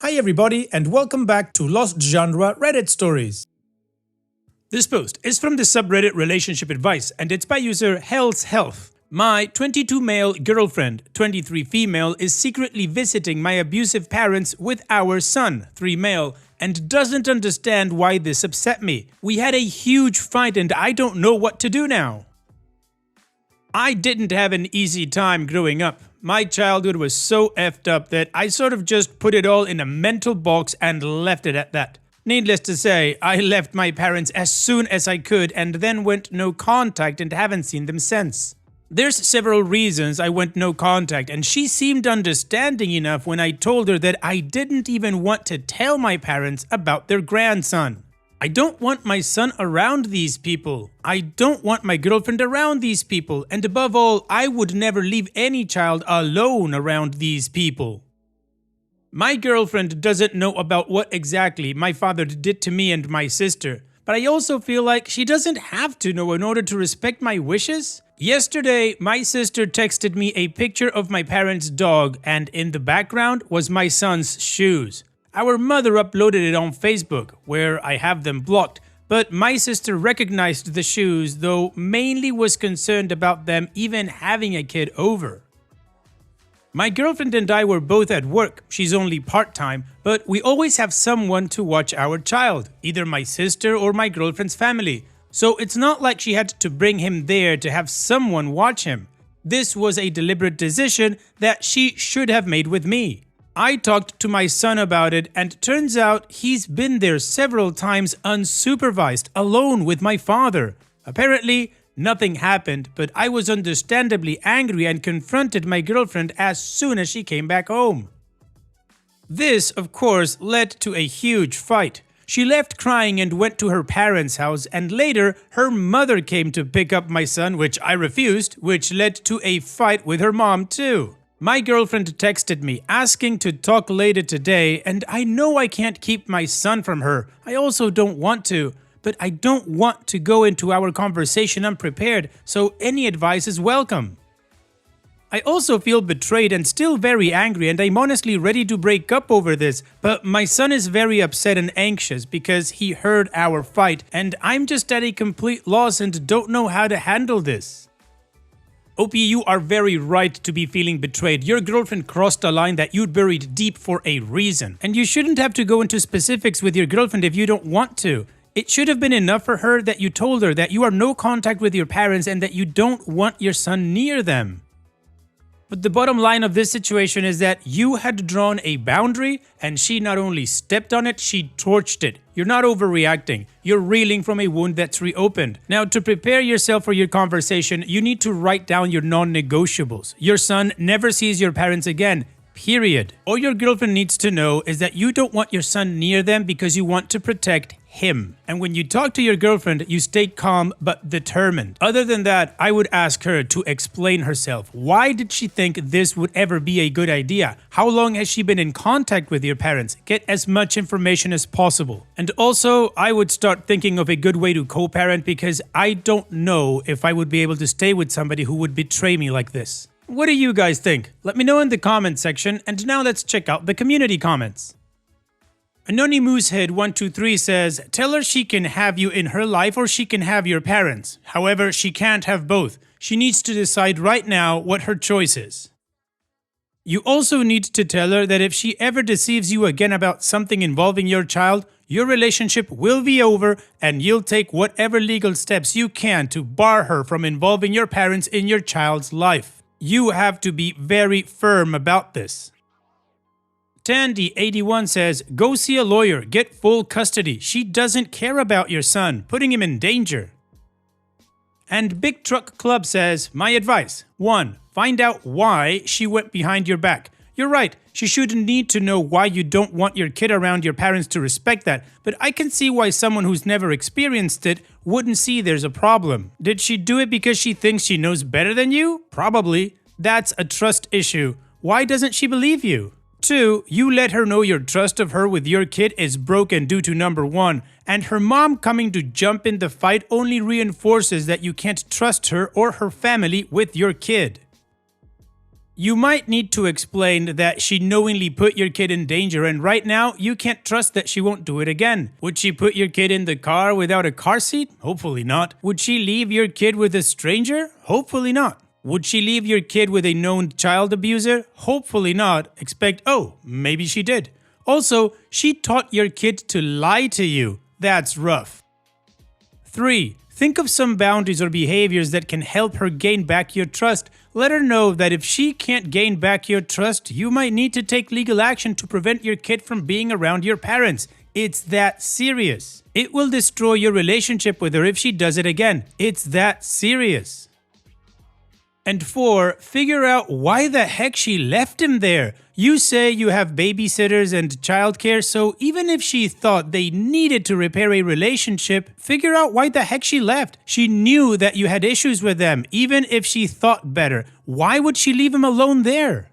Hi everybody and welcome back to Lost Genre Reddit Stories. This post is from the subreddit Relationship Advice and it's by user Hell's Health. My 22 male girlfriend, 23 female, is secretly visiting my abusive parents with our son, 3 male, and doesn't understand why this upset me. We had a huge fight and I don't know what to do now. I didn't have an easy time growing up. My childhood was so effed up that I sort of just put it all in a mental box and left it at that. Needless to say, I left my parents as soon as I could and then went no contact and haven't seen them since. There's several reasons I went no contact and she seemed understanding enough when I told her that I didn't even want to tell my parents about their grandson. I don't want my son around these people. I don't want my girlfriend around these people. And above all, I would never leave any child alone around these people. My girlfriend doesn't know about what exactly my father did to me and my sister. But I also feel like she doesn't have to know in order to respect my wishes. Yesterday, my sister texted me a picture of my parents' dog and in the background was my son's shoes. Our mother uploaded it on Facebook, where I have them blocked, but my sister recognized the shoes, though mainly was concerned about them even having a kid over. My girlfriend and I were both at work. She's only part-time, but we always have someone to watch our child, either my sister or my girlfriend's family. So it's not like she had to bring him there to have someone watch him. This was a deliberate decision that she should have made with me. I talked to my son about it and turns out he's been there several times unsupervised, alone with my father. Apparently, nothing happened, but I was understandably angry and confronted my girlfriend as soon as she came back home. This, of course, led to a huge fight. She left crying and went to her parents' house, and later her mother came to pick up my son, which I refused, which led to a fight with her mom too. My girlfriend texted me asking to talk later today, and I know I can't keep my son from her. I also don't want to, but I don't want to go into our conversation unprepared, so any advice is welcome. I also feel betrayed and still very angry, and I'm honestly ready to break up over this, but my son is very upset and anxious because he heard our fight, and I'm just at a complete loss and don't know how to handle this. OP, you are very right to be feeling betrayed. Your girlfriend crossed a line that you'd buried deep for a reason. And you shouldn't have to go into specifics with your girlfriend if you don't want to. It should have been enough for her that you told her that you are no contact with your parents and that you don't want your son near them. But the bottom line of this situation is that you had drawn a boundary and she not only stepped on it, she torched it. You're not overreacting. You're reeling from a wound that's reopened. Now, to prepare yourself for your conversation, you need to write down your non-negotiables. Your son never sees your parents again. Period. All your girlfriend needs to know is that you don't want your son near them because you want to protect him. And when you talk to your girlfriend, you stay calm but determined. Other than that, I would ask her to explain herself. Why did she think this would ever be a good idea? How long has she been in contact with your parents? Get as much information as possible. And also, I would start thinking of a good way to co-parent because I don't know if I would be able to stay with somebody who would betray me like this. What do you guys think? Let me know in the comment section, and now let's check out the community comments. Anonymoosehead123 says, tell her she can have you in her life or she can have your parents. However, she can't have both. She needs to decide right now what her choice is. You also need to tell her that if she ever deceives you again about something involving your child, your relationship will be over and you'll take whatever legal steps you can to bar her from involving your parents in your child's life. You have to be very firm about this. Tandy81 says, go see a lawyer, get full custody. She doesn't care about your son, putting him in danger. And Big Truck Club says, my advice. 1. Find out why she went behind your back. You're right, she shouldn't need to know why you don't want your kid around your parents to respect that, but I can see why someone who's never experienced it wouldn't see there's a problem. Did she do it because she thinks she knows better than you? Probably. That's a trust issue. Why doesn't she believe you? 2. You let her know your trust of her with your kid is broken due to number 1, and her mom coming to jump in the fight only reinforces that you can't trust her or her family with your kid. You might need to explain that she knowingly put your kid in danger, and right now you can't trust that she won't do it again. Would she put your kid in the car without a car seat? Hopefully not. Would she leave your kid with a stranger? Hopefully not. Would she leave your kid with a known child abuser? Hopefully not. Expect, oh, maybe she did. Also, she taught your kid to lie to you. That's rough. 3. Think of some boundaries or behaviors that can help her gain back your trust. Let her know that if she can't gain back your trust, you might need to take legal action to prevent your kid from being around your parents. It's that serious. It will destroy your relationship with her if she does it again. It's that serious. And 4, figure out why the heck she left him there. You say you have babysitters and childcare, so even if she thought they needed to repair a relationship, figure out why the heck she left. She knew that you had issues with them, even if she thought better. Why would she leave him alone there?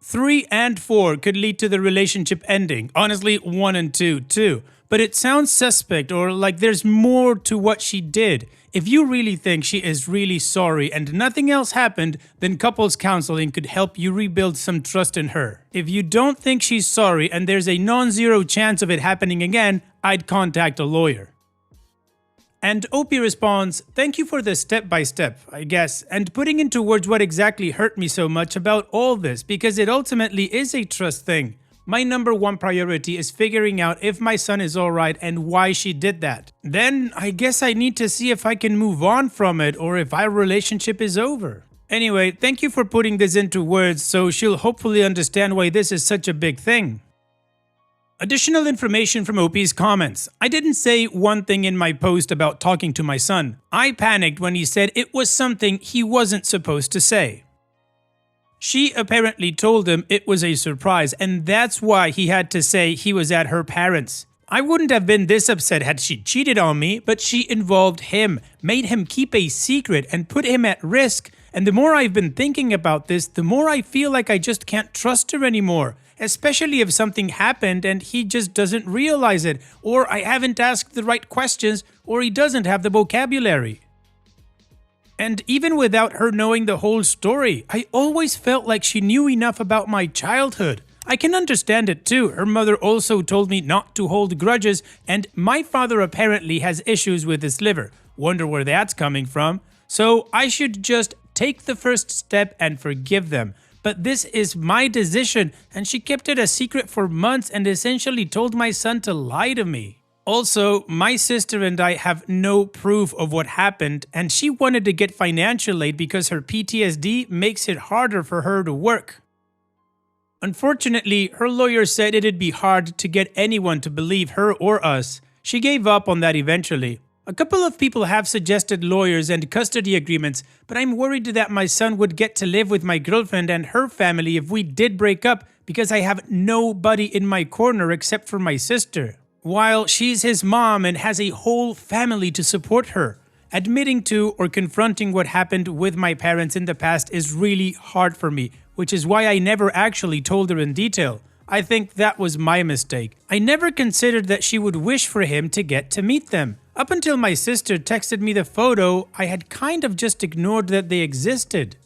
3 and 4 could lead to the relationship ending. Honestly, 1 and 2 too. But it sounds suspect or like there's more to what she did. If you really think she is really sorry and nothing else happened, then couples counseling could help you rebuild some trust in her. If you don't think she's sorry and there's a non-zero chance of it happening again, I'd contact a lawyer. And Opie responds, thank you for the step-by-step, I guess, and putting into words what exactly hurt me so much about all this, because it ultimately is a trust thing. My number 1 priority is figuring out if my son is alright and why she did that. Then I guess I need to see if I can move on from it or if our relationship is over. Anyway, thank you for putting this into words so she'll hopefully understand why this is such a big thing. Additional information from Opie's comments. I didn't say one thing in my post about talking to my son. I panicked when he said it was something he wasn't supposed to say. She apparently told him it was a surprise, and that's why he had to say he was at her parents'. I wouldn't have been this upset had she cheated on me, but she involved him, made him keep a secret, and put him at risk. And the more I've been thinking about this, the more I feel like I just can't trust her anymore. Especially if something happened and he just doesn't realize it, or I haven't asked the right questions, or he doesn't have the vocabulary. And even without her knowing the whole story, I always felt like she knew enough about my childhood. I can understand it too. Her mother also told me not to hold grudges, and my father apparently has issues with his liver. Wonder where that's coming from. So I should just take the first step and forgive them. But this is my decision, and she kept it a secret for months and essentially told my son to lie to me. Also, my sister and I have no proof of what happened, and she wanted to get financial aid because her PTSD makes it harder for her to work. Unfortunately, her lawyer said it'd be hard to get anyone to believe her or us. She gave up on that eventually. A couple of people have suggested lawyers and custody agreements, but I'm worried that my son would get to live with my girlfriend and her family if we did break up because I have nobody in my corner except for my sister. While she's his mom and has a whole family to support her. Admitting to or confronting what happened with my parents in the past is really hard for me, which is why I never actually told her in detail. I think that was my mistake. I never considered that she would wish for him to get to meet them. Up until my sister texted me the photo, I had kind of just ignored that they existed.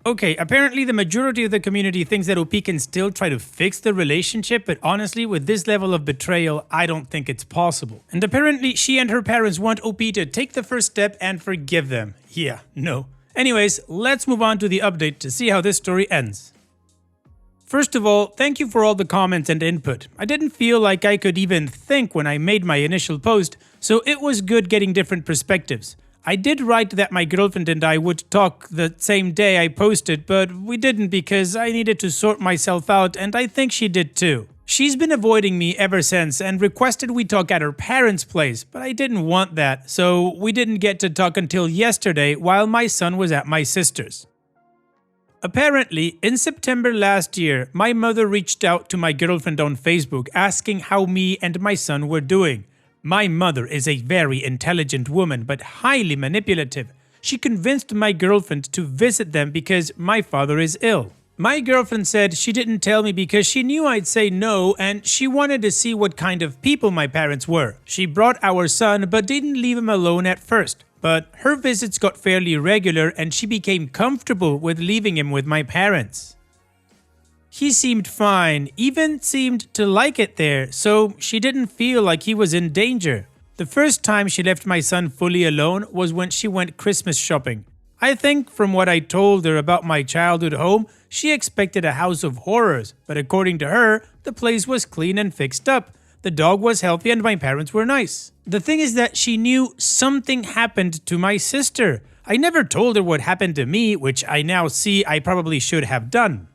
Okay, apparently the majority of the community thinks that OP can still try to fix the relationship, but honestly, with this level of betrayal, I don't think it's possible. And apparently, she and her parents want OP to take the first step and forgive them. Yeah, no. Anyways, let's move on to the update to see how this story ends. First of all, thank you for all the comments and input. I didn't feel like I could even think when I made my initial post, so it was good getting different perspectives. I did write that my girlfriend and I would talk the same day I posted, but we didn't because I needed to sort myself out, and I think she did too. She's been avoiding me ever since and requested we talk at her parents' place, but I didn't want that, so we didn't get to talk until yesterday while my son was at my sister's. Apparently, in September last year, my mother reached out to my girlfriend on Facebook asking how me and my son were doing. My mother is a very intelligent woman but highly manipulative. She convinced my girlfriend to visit them because my father is ill. My girlfriend said she didn't tell me because she knew I'd say no and she wanted to see what kind of people my parents were. She brought our son but didn't leave him alone at first. but her visits got fairly regular and she became comfortable with leaving him with my parents. He seemed fine, even seemed to like it there, so she didn't feel like he was in danger. The first time she left my son fully alone was when she went Christmas shopping. I think from what I told her about my childhood home, she expected a house of horrors, but according to her, the place was clean and fixed up. The dog was healthy and my parents were nice. The thing is that she knew something happened to my sister. I never told her what happened to me, which I now see I probably should have done.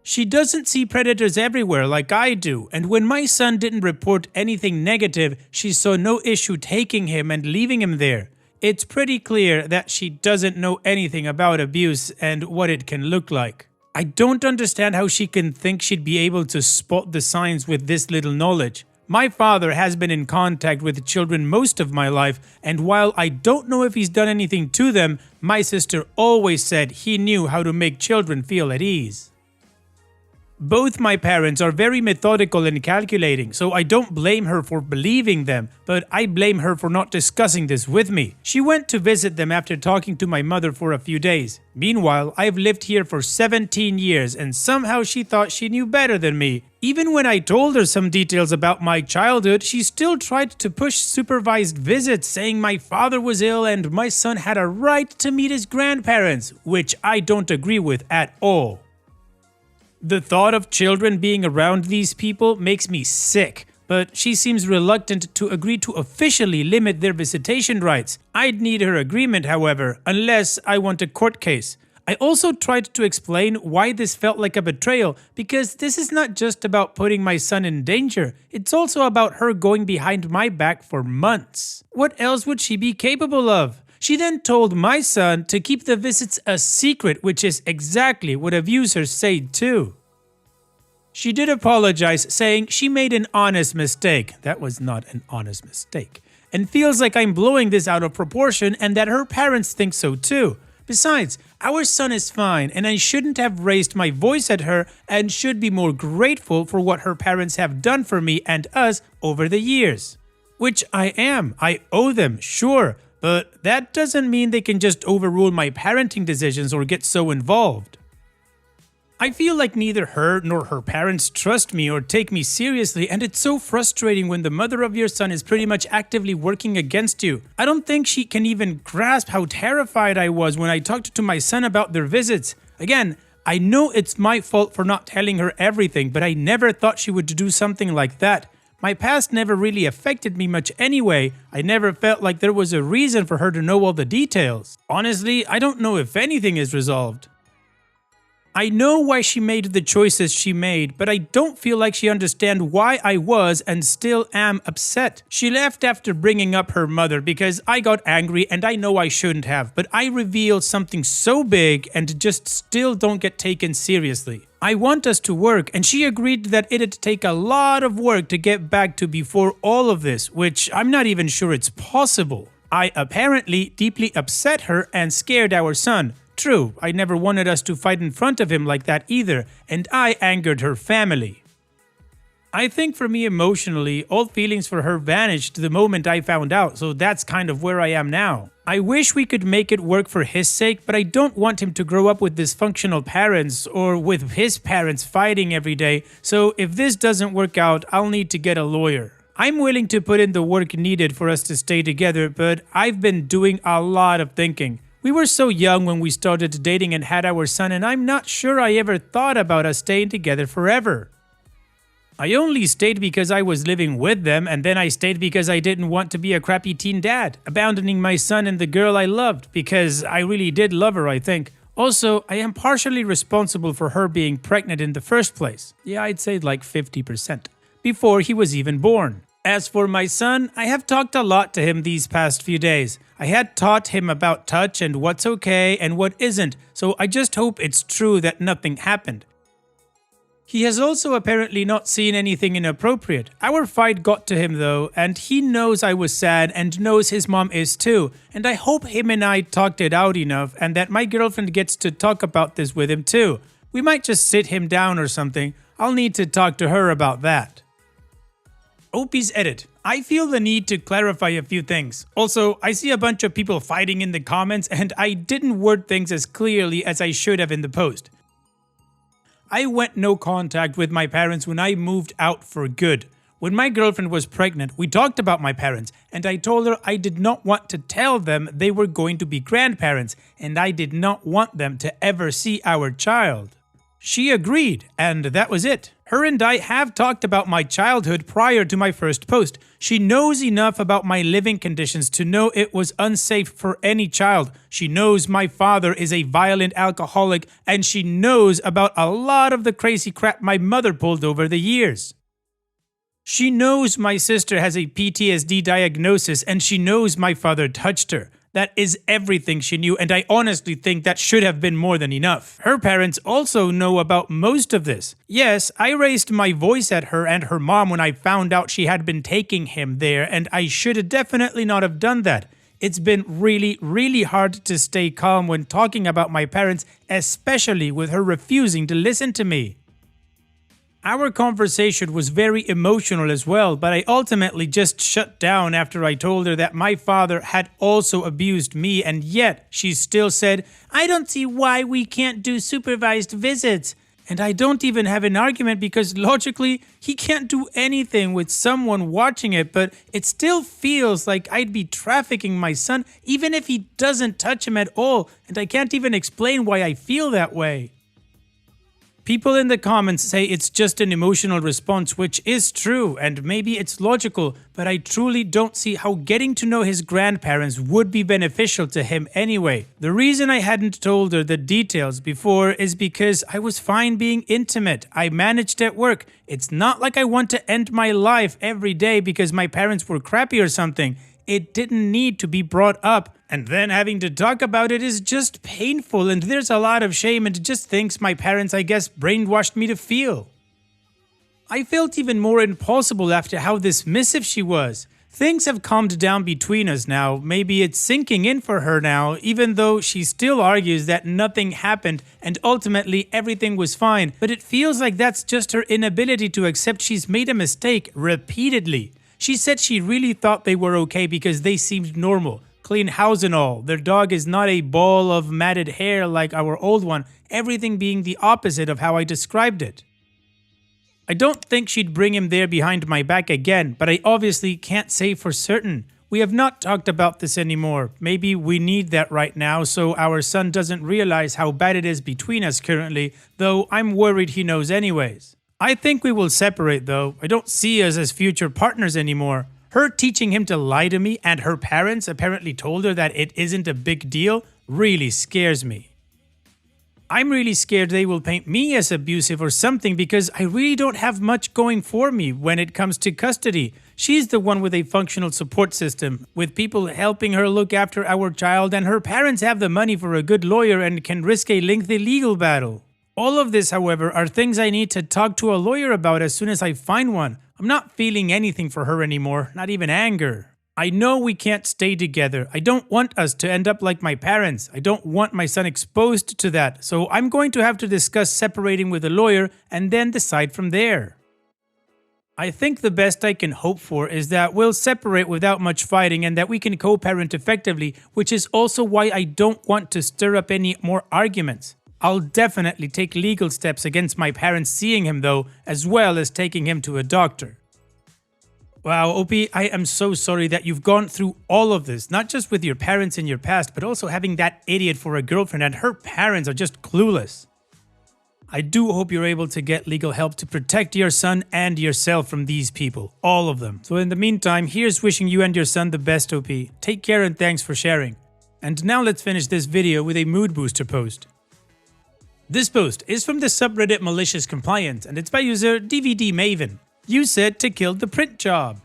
She doesn't see predators everywhere like I do, and when my son didn't report anything negative, she saw no issue taking him and leaving him there. It's pretty clear that she doesn't know anything about abuse and what it can look like. I don't understand how she can think she'd be able to spot the signs with this little knowledge. My father has been in contact with children most of my life, and while I don't know if he's done anything to them, my sister always said he knew how to make children feel at ease. Both my parents are very methodical and calculating, so I don't blame her for believing them, but I blame her for not discussing this with me. She went to visit them after talking to my mother for a few days. Meanwhile, I've lived here for 17 years and somehow she thought she knew better than me. Even when I told her some details about my childhood, she still tried to push supervised visits, saying my father was ill and my son had a right to meet his grandparents, which I don't agree with at all. The thought of children being around these people makes me sick, but she seems reluctant to agree to officially limit their visitation rights. I'd need her agreement, however, unless I want a court case. I also tried to explain why this felt like a betrayal, because this is not just about putting my son in danger, it's also about her going behind my back for months. What else would she be capable of? She then told my son to keep the visits a secret, which is exactly what abusers say too. She did apologize, saying she made an honest mistake. That was not an honest mistake. And feels like I'm blowing this out of proportion and that her parents think so too. Besides, our son is fine and I shouldn't have raised my voice at her and should be more grateful for what her parents have done for me and us over the years. Which I am. I owe them, sure. But that doesn't mean they can just overrule my parenting decisions or get so involved. I feel like neither her nor her parents trust me or take me seriously, and it's so frustrating when the mother of your son is pretty much actively working against you. I don't think she can even grasp how terrified I was when I talked to my son about their visits. Again, I know it's my fault for not telling her everything, but I never thought she would do something like that. My past never really affected me much anyway. I never felt like there was a reason for her to know all the details. Honestly, I don't know if anything is resolved. I know why she made the choices she made, but I don't feel like she understands why I was and still am upset. She left after bringing up her mother because I got angry and I know I shouldn't have, but I revealed something so big and just still don't get taken seriously. I want us to work, and she agreed that it'd take a lot of work to get back to before all of this, which I'm not even sure it's possible. I apparently deeply upset her and scared our son. True, I never wanted us to fight in front of him like that either, and I angered her family. I think for me emotionally, all feelings for her vanished the moment I found out, so that's kind of where I am now. I wish we could make it work for his sake, but I don't want him to grow up with dysfunctional parents or with his parents fighting every day, so if this doesn't work out, I'll need to get a lawyer. I'm willing to put in the work needed for us to stay together, but I've been doing a lot of thinking. We were so young when we started dating and had our son, and I'm not sure I ever thought about us staying together forever. I only stayed because I was living with them, and then I stayed because I didn't want to be a crappy teen dad, abandoning my son and the girl I loved, because I really did love her, I think. Also, I am partially responsible for her being pregnant in the first place. Yeah, I'd say like 50%. Before he was even born. As for my son, I have talked a lot to him these past few days. I had taught him about touch and what's okay and what isn't, so I just hope it's true that nothing happened. He has also apparently not seen anything inappropriate. Our fight got to him though, and he knows I was sad and knows his mom is too, and I hope him and I talked it out enough and that my girlfriend gets to talk about this with him too. We might just sit him down or something. I'll need to talk to her about that. Opie's edit. I feel the need to clarify a few things. Also, I see a bunch of people fighting in the comments and I didn't word things as clearly as I should have in the post. I went no contact with my parents when I moved out for good. When my girlfriend was pregnant, we talked about my parents, and I told her I did not want to tell them they were going to be grandparents, and I did not want them to ever see our child. She agreed, and that was it. Her and I have talked about my childhood prior to my first post. She knows enough about my living conditions to know it was unsafe for any child. She knows my father is a violent alcoholic, and she knows about a lot of the crazy crap my mother pulled over the years. She knows my sister has a PTSD diagnosis, and she knows my father touched her. That is everything she knew, and I honestly think that should have been more than enough. Her parents also know about most of this. Yes, I raised my voice at her and her mom when I found out she had been taking him there, and I should definitely not have done that. It's been really hard to stay calm when talking about my parents, especially with her refusing to listen to me. Our conversation was very emotional as well, but I ultimately just shut down after I told her that my father had also abused me, and yet she still said, "I don't see why we can't do supervised visits." And I don't even have an argument because logically, he can't do anything with someone watching it, but it still feels like I'd be trafficking my son even if he doesn't touch him at all, and I can't even explain why I feel that way. People in the comments say it's just an emotional response, which is true, and maybe it's logical, but I truly don't see how getting to know his grandparents would be beneficial to him anyway. The reason I hadn't told her the details before is because I was fine being intimate. I managed at work. It's not like I want to end my life every day because my parents were crappy or something. It didn't need to be brought up, and then having to talk about it is just painful, and there's a lot of shame and just things my parents, I guess, brainwashed me to feel. I felt even more impossible after how dismissive she was. Things have calmed down between us now. Maybe it's sinking in for her now, even though she still argues that nothing happened and ultimately everything was fine, but it feels like that's just her inability to accept she's made a mistake repeatedly. She said she really thought they were okay because they seemed normal. Clean house and all. Their dog is not a ball of matted hair like our old one, everything being the opposite of how I described it. I don't think she'd bring him there behind my back again, but I obviously can't say for certain. We have not talked about this anymore. Maybe we need that right now so our son doesn't realize how bad it is between us currently, though I'm worried he knows anyways. I think we will separate though. I don't see us as future partners anymore. Her teaching him to lie to me and her parents apparently told her that it isn't a big deal really scares me. I'm really scared they will paint me as abusive or something because I really don't have much going for me when it comes to custody. She's the one with a functional support system, with people helping her look after our child, and her parents have the money for a good lawyer and can risk a lengthy legal battle. All of this, however, are things I need to talk to a lawyer about as soon as I find one. I'm not feeling anything for her anymore, not even anger. I know we can't stay together. I don't want us to end up like my parents. I don't want my son exposed to that, so I'm going to have to discuss separating with a lawyer and then decide from there. I think the best I can hope for is that we'll separate without much fighting and that we can co-parent effectively, which is also why I don't want to stir up any more arguments. I'll definitely take legal steps against my parents seeing him though, as well as taking him to a doctor. Wow, OP, I am so sorry that you've gone through all of this, not just with your parents in your past, but also having that idiot for a girlfriend, and her parents are just clueless. I do hope you're able to get legal help to protect your son and yourself from these people, all of them. So in the meantime, here's wishing you and your son the best, OP. Take care and thanks for sharing. And now let's finish this video with a mood booster post. This post is from the subreddit Malicious Compliance, and it's by user DVD Maven. You said to kill the print job.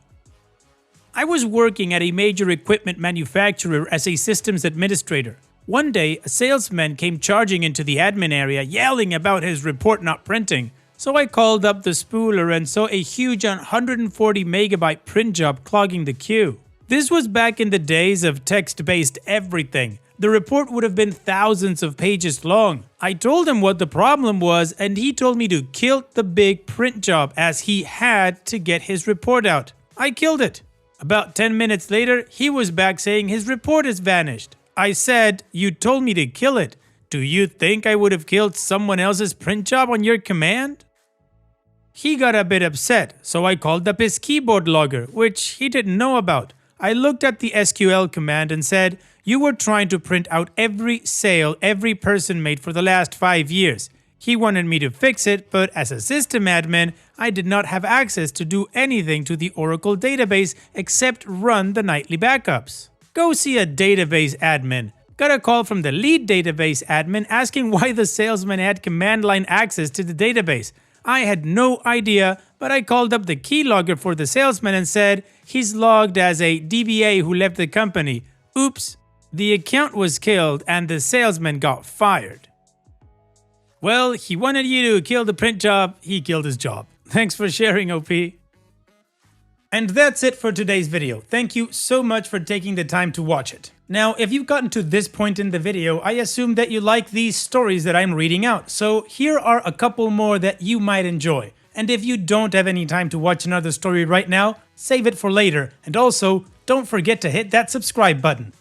I was working at a major equipment manufacturer as a systems administrator. One day, a salesman came charging into the admin area yelling about his report not printing. So I called up the spooler and saw a huge 140 megabyte print job clogging the queue. This was back in the days of text-based everything. The report would have been thousands of pages long. I told him what the problem was, and he told me to kill the big print job as he had to get his report out. I killed it. About 10 minutes later, he was back saying his report has vanished. I said, "You told me to kill it. Do you think I would have killed someone else's print job on your command?" He got a bit upset, so I called up his keyboard logger, which he didn't know about. I looked at the SQL command and said, "You were trying to print out every sale every person made for the last 5 years. He wanted me to fix it, but as a system admin, I did not have access to do anything to the Oracle database except run the nightly backups. Go see a database admin." Got a call from the lead database admin asking why the salesman had command line access to the database. I had no idea, but I called up the keylogger for the salesman and said, "He's logged as a DBA who left the company. Oops." The account was killed and the salesman got fired. Well, he wanted you to kill the print job, he killed his job. Thanks for sharing, OP. And that's it for today's video. Thank you so much for taking the time to watch it. Now, if you've gotten to this point in the video, I assume that you like these stories that I'm reading out, so here are a couple more that you might enjoy. And if you don't have any time to watch another story right now, save it for later, and also, don't forget to hit that subscribe button.